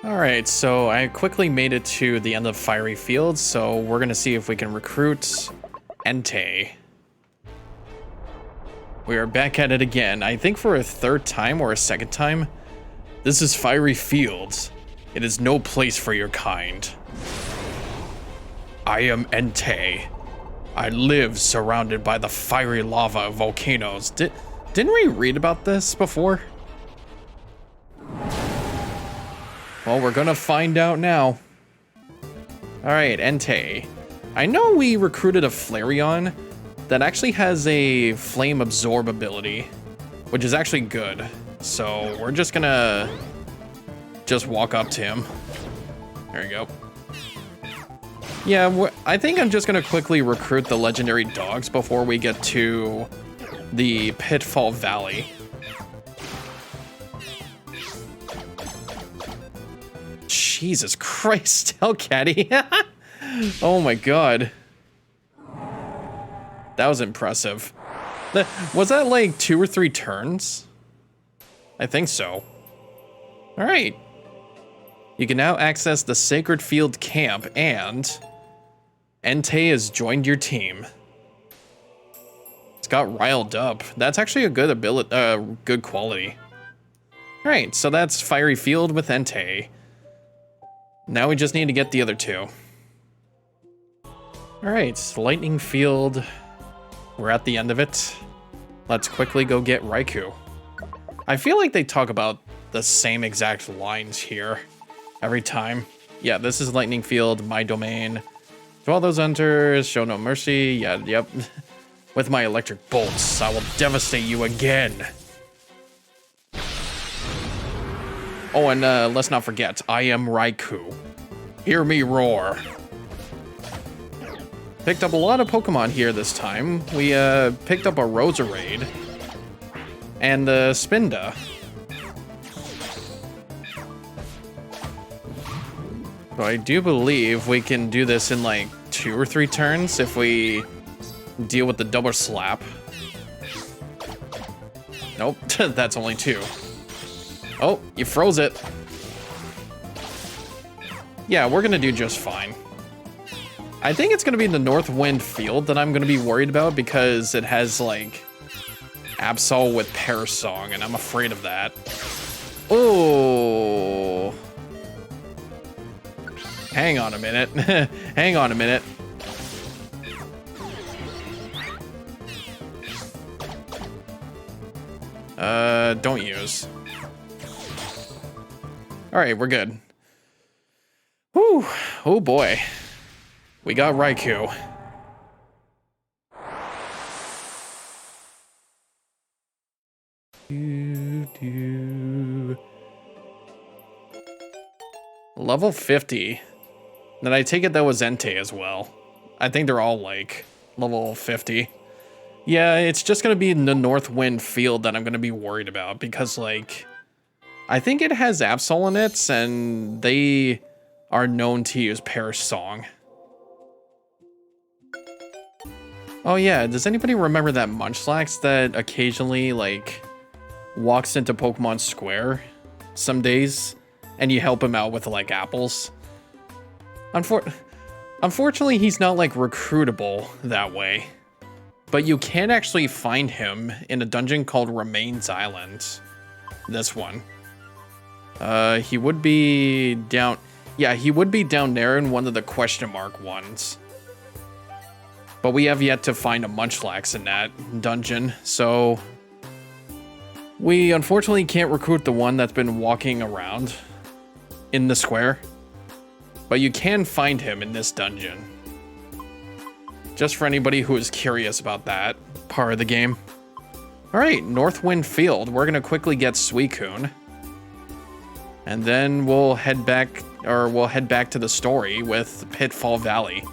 Alright, so I quickly made it to the end of Fiery Field, so we're gonna see if we can recruit Entei. We are back at it again, I think for a third time or a second time. This is Fiery Fields. It is no place for your kind. I am Entei. I live surrounded by the fiery lava of volcanoes. Didn't we read about this before? Well, we're gonna find out now. Alright, Entei. I know we recruited a Flareon that actually has a flame absorb ability, which is actually good. So we're just gonna walk up to him. There you go. Yeah, I think I'm just gonna quickly recruit the legendary dogs before we get to the Pitfall Valley. Jesus Christ, Hellcatty. Oh my god. That was impressive. Was that like 2 or 3 turns? I think so. Alright. You can now access the Sacred Field Camp and Entei has joined your team. It's got riled up. That's actually a good ability, good quality. Alright, so that's Fiery Field with Entei. Now we just need to get the other 2. Alright, Lightning Field. We're at the end of it. Let's quickly go get Raikou. I feel like they talk about the same exact lines here every time. Yeah, this is Lightning Field, my domain. To all those hunters, show no mercy. Yeah, yep. With my electric bolts, I will devastate you again. Oh, and let's not forget, I am Raikou. Hear me roar. Picked up a lot of Pokemon here this time. We picked up a Roserade and Spinda. So I do believe we can do this in like 2 or 3 turns if we deal with the double slap. Nope, that's only 2. Oh, you froze it. Yeah, we're gonna do just fine. I think it's gonna be the Northwind Field that I'm gonna be worried about because it has like Absol with Parasong, and I'm afraid of that. Oh. Hang on a minute. Hang on a minute. Don't use. Alright, we're good. Whew. Oh boy. We got Raikou. Level 50. Then I take it that was Entei as well. I think they're all like level 50. Yeah, it's just gonna be in the Northwind Field that I'm gonna be worried about because like I think it has Absol in it and they are known to use Parasong. Oh yeah, does anybody remember that Munchlax that occasionally like walks into Pokemon Square some days and you help him out with like apples? Unfortunately, he's not like recruitable that way, but you can actually find him in a dungeon called Remains Island. This one. He would be down. Yeah, he would be down there in one of the question mark ones. But we have yet to find a Munchlax in that dungeon, so we unfortunately can't recruit the one that's been walking around in the square. But you can find him in this dungeon. Just for anybody who is curious about that part of the game. Alright, Northwind Field. We're gonna quickly get Suicune. And then we'll head back to the story with Pitfall Valley.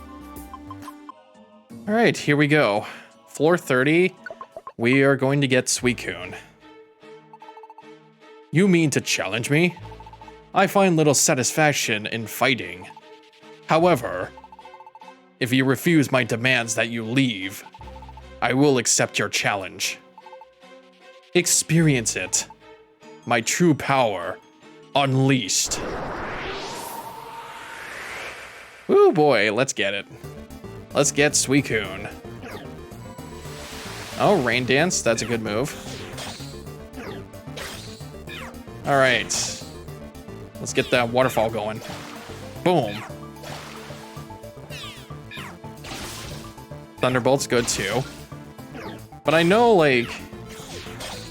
Alright, here we go. Floor 30. We are going to get Suicune. You mean to challenge me? I find little satisfaction in fighting. However, if you refuse my demands that you leave, I will accept your challenge. Experience it. My true power unleashed. boy, let's get it. Let's get Suicune. Oh, Rain Dance, that's a good move. All right, let's get that waterfall going. Boom. Thunderbolt's good too. But I know, like,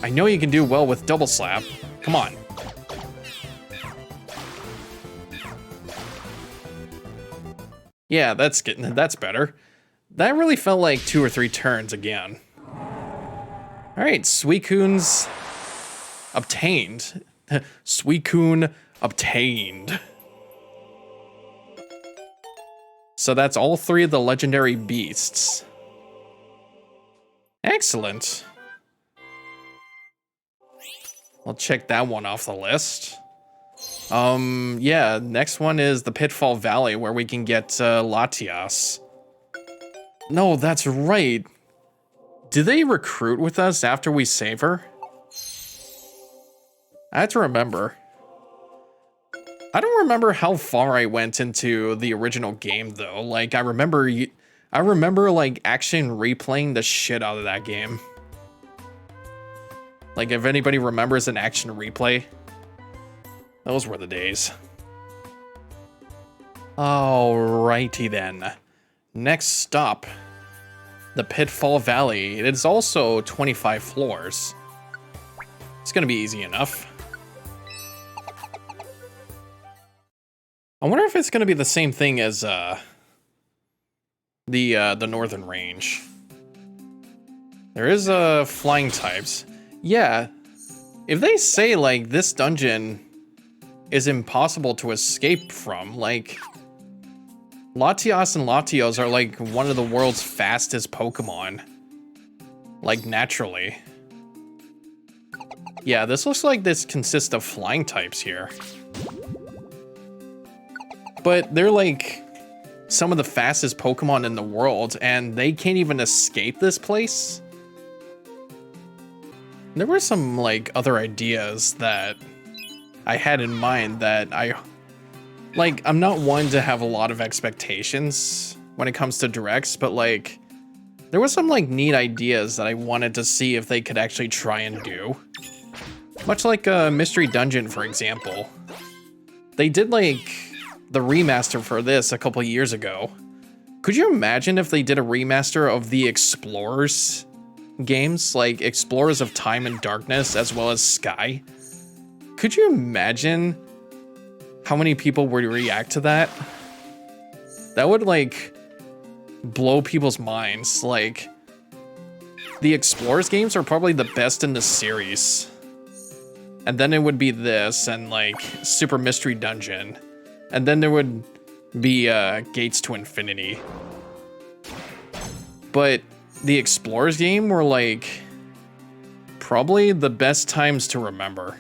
I know you can do well with Double Slap. Come on. Yeah, that's better. That really felt like 2 or 3 turns again. All right, Suicune's obtained. Suicune obtained. So that's all 3 of the legendary beasts. Excellent. I'll check that one off the list. Yeah, next one is the Pitfall Valley, where we can get Latias. No, that's right. Do they recruit with us after we save her? I have to remember. I don't remember how far I went into the original game though. Like I remember like action replaying the shit out of that game. Like if anybody remembers an action replay, those were the days. Alrighty then. Next stop, the Pitfall Valley. It is also 25 floors. It's gonna be easy enough. I wonder if it's gonna be the same thing as the Northern Range. There is flying types. Yeah, if they say like this dungeon is impossible to escape from, like Latias and Latios are like one of the world's fastest Pokemon. Like naturally. Yeah, this looks like this consists of flying types here. But they're like some of the fastest Pokemon in the world, and they can't even escape this place. There were some like other ideas that I had in mind that I'm not one to have a lot of expectations when it comes to directs, but like there was some like neat ideas that I wanted to see if they could actually try and do. Much like a Mystery Dungeon, for example. They did like the remaster for this a couple years ago. Could you imagine if they did a remaster of the Explorers games, like Explorers of Time and Darkness as well as Sky? Could you imagine how many people would react to that? That would like blow people's minds. Like the Explorers games are probably the best in the series. And then it would be this and like Super Mystery Dungeon. And then there would be Gates to Infinity. But the Explorers game were like probably the best times to remember.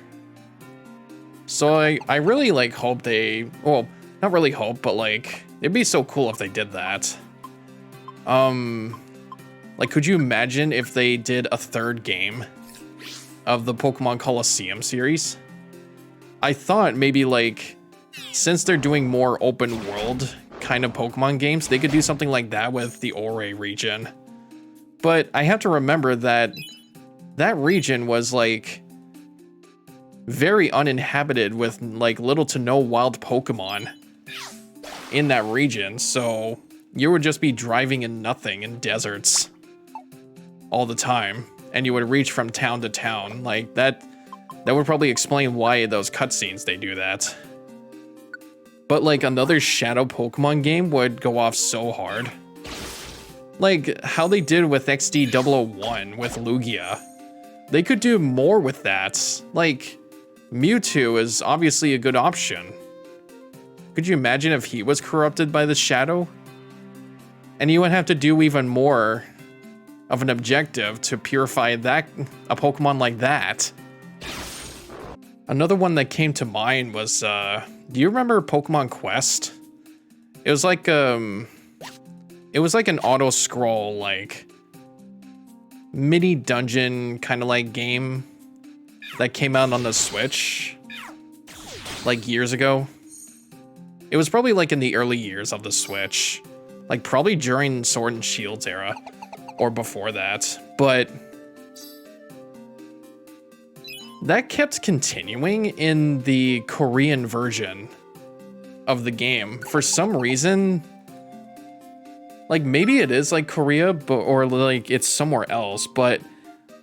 So I really like hope they, well, not really hope, but like it'd be so cool if they did that. Like could you imagine if they did a 3rd game of the Pokemon Colosseum series? I thought maybe like, since they're doing more open world kind of Pokemon games, they could do something like that with the Ore region. But I have to remember that that region was like very uninhabited with like little to no wild Pokemon in that region. So you would just be driving in nothing in deserts all the time. And you would reach from town to town. Like that would probably explain why those cutscenes they do that. But like another Shadow Pokemon game would go off so hard. Like how they did with XD001 with Lugia. They could do more with that. Like Mewtwo is obviously a good option. Could you imagine if he was corrupted by the Shadow? And you would have to do even more of an objective to purify a Pokemon like that. Another one that came to mind was, do you remember Pokemon Quest? It was like an auto scroll, like mini dungeon kind of like game that came out on the Switch like years ago. It was probably like in the early years of the Switch. Like probably during Sword and Shield's era. Or before that. But that kept continuing in the Korean version of the game. For some reason, like maybe it is like Korea, but or like it's somewhere else, but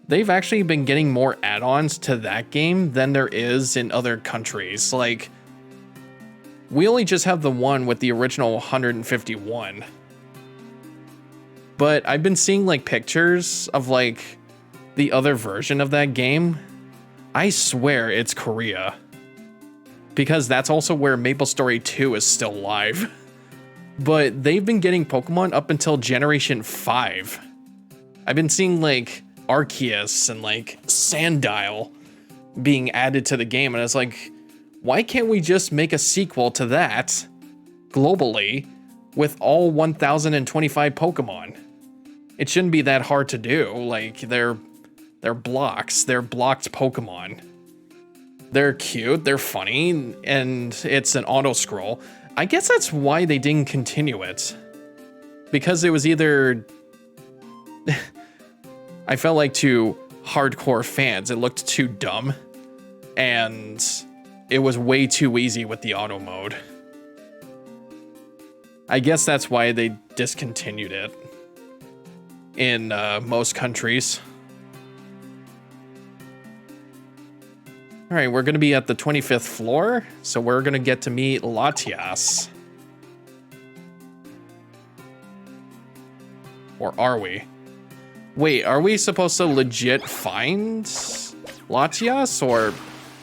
they've actually been getting more add-ons to that game than there is in other countries. Like, we only just have the one with the original 151. But I've been seeing like pictures of like the other version of that game. I swear it's Korea. Because that's also where MapleStory 2 is still live. But they've been getting Pokemon up until Generation 5. I've been seeing like Arceus and like Sandile being added to the game, and it's like, why can't we just make a sequel to that globally with all 1025 Pokemon? It shouldn't be that hard to do. Like, they're blocks, they're blocked Pokemon. They're cute, they're funny, and it's an auto scroll. I guess that's why they didn't continue it. Because it was either I felt like to hardcore fans, it looked too dumb, and it was way too easy with the auto mode. I guess that's why they discontinued it in most countries. All right, we're gonna be at the 25th floor, so we're gonna get to meet Latias. Or are we? Wait, are we supposed to legit find Latias? Or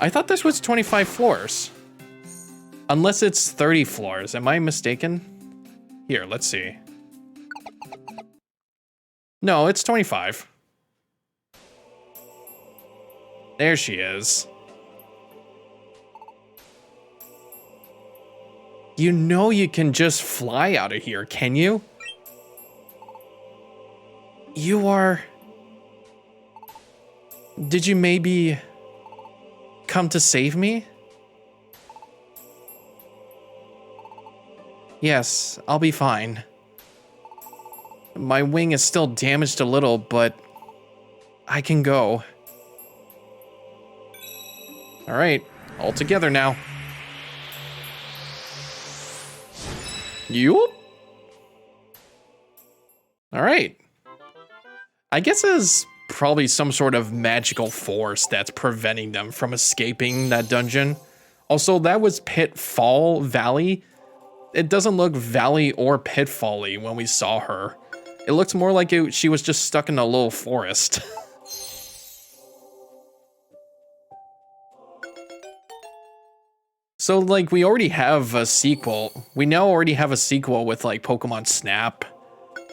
I thought this was 25 floors. Unless it's 30 floors. Am I mistaken? Here, let's see. No, it's 25. There she is. You know you can just fly out of here, can you? You are... Did you maybe come to save me? Yes, I'll be fine. My wing is still damaged a little, but I can go. All right, all together now. You? All right. I guess there's probably some sort of magical force that's preventing them from escaping that dungeon. Also, that was Pitfall Valley. It doesn't look valley or pitfall-y when we saw her. It looks more like she was just stuck in a little forest. So, like, we already have a sequel. We now already have a sequel with, like, Pokemon Snap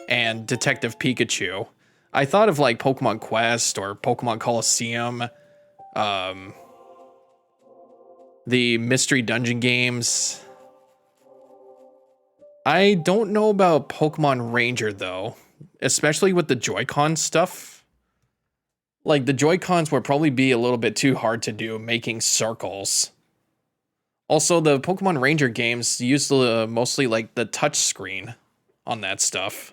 and Detective Pikachu. I thought of, like, Pokemon Quest or Pokemon Coliseum, the Mystery Dungeon games. I don't know about Pokemon Ranger, though, especially with the Joy-Con stuff. Like, the Joy-Cons would probably be a little bit too hard to do, making circles. Also, the Pokemon Ranger games use mostly like the touch screen on that stuff.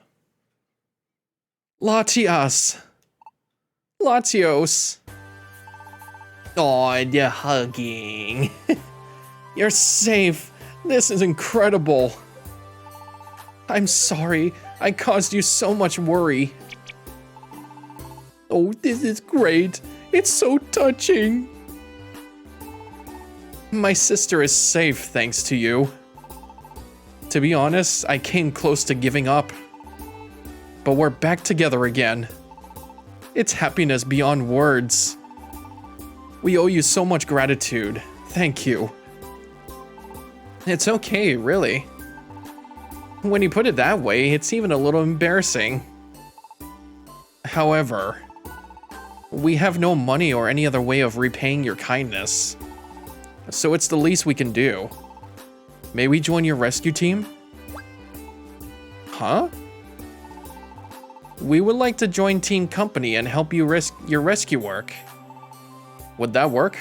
Latias. Latios. Aw, you're hugging. You're safe. This is incredible. I'm sorry. I caused you so much worry. Oh, this is great. It's so touching. My sister is safe thanks to you. To be honest, I came close to giving up. But we're back together again. It's happiness beyond words. We owe you so much gratitude. Thank you. It's okay, really. When you put it that way, it's even a little embarrassing. However, we have no money or any other way of repaying your kindness. So it's the least we can do. May we join your rescue team? Huh? We would like to join Team Company and help you your rescue work. Would that work?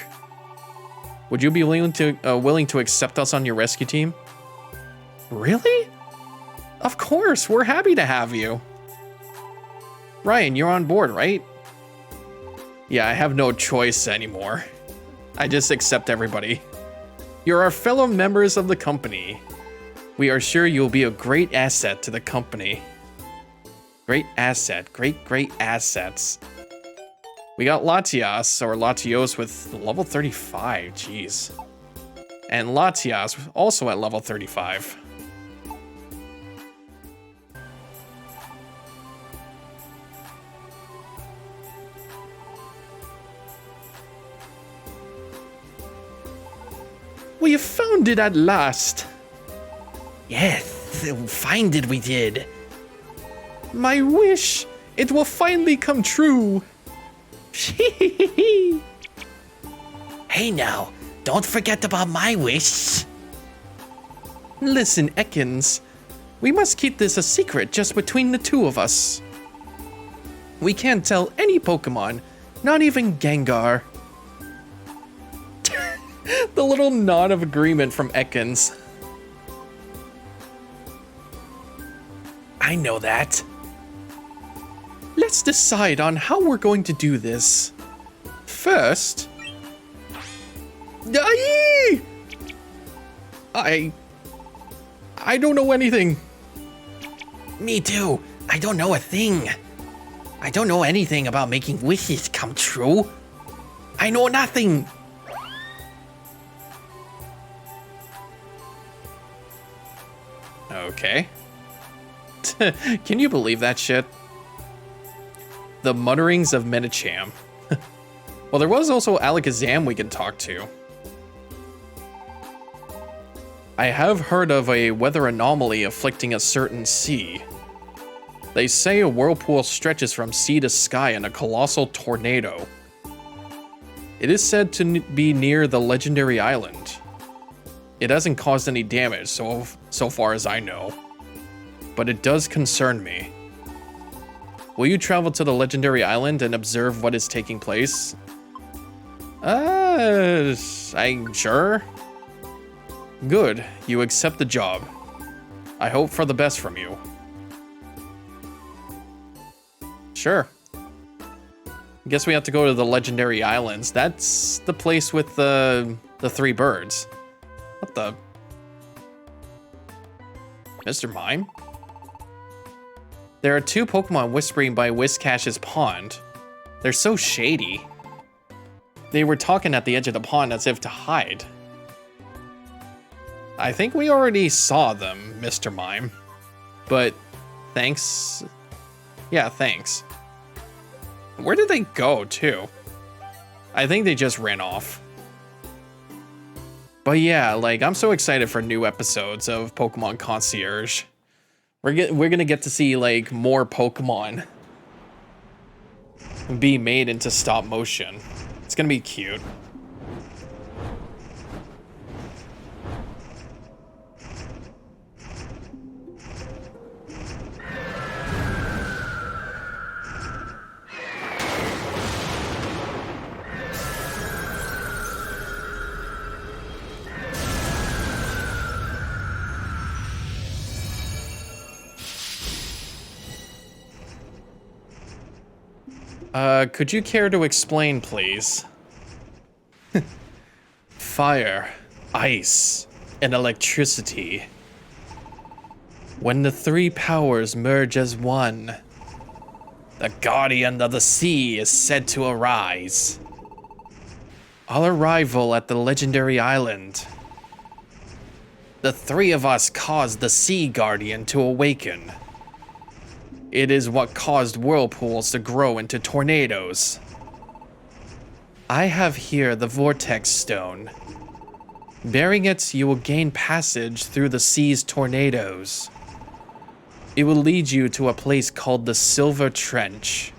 Would you be willing to accept us on your rescue team? Really? Of course, we're happy to have you. Ryan, you're on board, right? Yeah, I have no choice anymore. I just accept everybody. You're our fellow members of the company. We are sure you'll be a great asset to the company. Great asset, great assets. We got Latias, or Latios, with level 35, jeez. And Latias, also at level 35. We have found it at last. Yes, find it we did. My wish, it will finally come true. Hey now, don't forget about my wish. Listen, Ekans, we must keep this a secret just between the two of us. We can't tell any Pokemon, not even Gengar. The little nod of agreement from Ekans. I know that. Let's decide on how we're going to do this. First... I don't know anything. Me too. I don't know a thing. I don't know anything about making wishes come true. I know nothing. Okay. Can you believe that shit? The mutterings of Medicham. Well, there was also Alakazam we can talk to. I have heard of a weather anomaly afflicting a certain sea. They say a whirlpool stretches from sea to sky in a colossal tornado. It is said to be near the legendary island. It hasn't caused any damage so far as I know, but it does concern me. Will you travel to the legendary island and observe what is taking place? I'm sure. Good, you accept the job. I hope for the best from you. Sure. Guess we have to go to the legendary islands. That's the place with the three birds. What the? Mr. Mime? There are two Pokemon whispering by Whiscash's pond. They're so shady. They were talking at the edge of the pond as if to hide. I think we already saw them, Mr. Mime. But thanks. Yeah, thanks. Where did they go, too? I think they just ran off. But yeah, like, I'm so excited for new episodes of Pokemon Concierge. We're gonna get to see, like, more Pokemon be made into stop motion. It's gonna be cute. Could you care to explain, please? Fire, ice, and electricity. When the three powers merge as one, the Guardian of the Sea is said to arise. Our arrival at the legendary island. The three of us caused the Sea Guardian to awaken. It is what caused whirlpools to grow into tornadoes. I have here the Vortex Stone. Bearing it, you will gain passage through the sea's tornadoes. It will lead you to a place called the Silver Trench.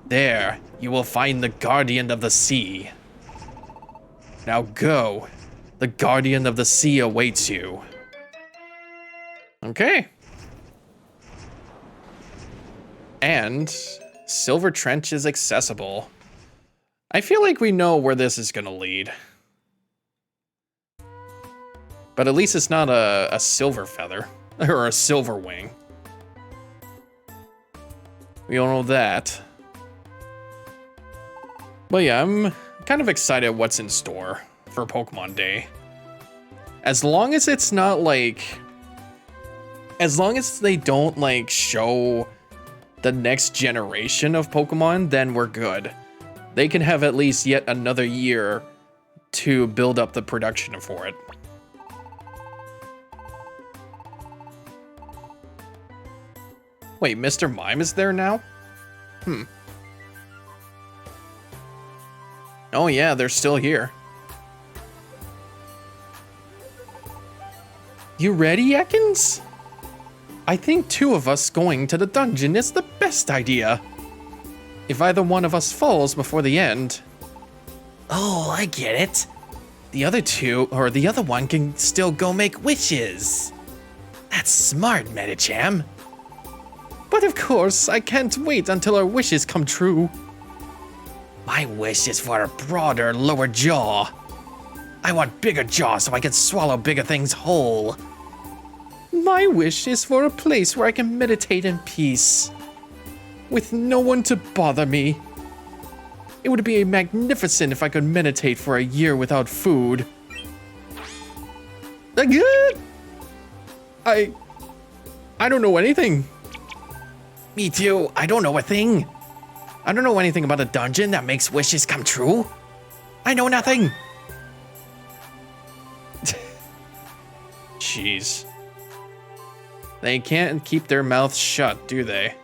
There, you will find the Guardian of the Sea. Now go. The Guardian of the Sea awaits you. Okay. And Silver Trench is accessible. I feel like we know where this is gonna lead. But at least it's not a silver feather or a silver wing. We all know that. But yeah, I'm kind of excited what's in store for Pokemon Day. As long as it's not like... As long as they don't like show the next generation of Pokemon, then we're good. They can have at least yet another year to build up the production for it. Wait, Mr. Mime is there now? Oh yeah, they're still here. You ready, Ekans? I think 2 of us going to the dungeon is the best idea. If either one of us falls before the end... Oh, I get it. The other one can still go make wishes. That's smart, Medicham. But of course, I can't wait until our wishes come true. My wish is for a broader lower jaw. I want bigger jaw so I can swallow bigger things whole. My wish is for a place where I can meditate in peace, with no one to bother me. It would be magnificent if I could meditate for a year without food. Again? I don't know anything. Me too. I don't know a thing. I don't know anything about a dungeon that makes wishes come true. I know nothing. Jeez. They can't keep their mouths shut, do they?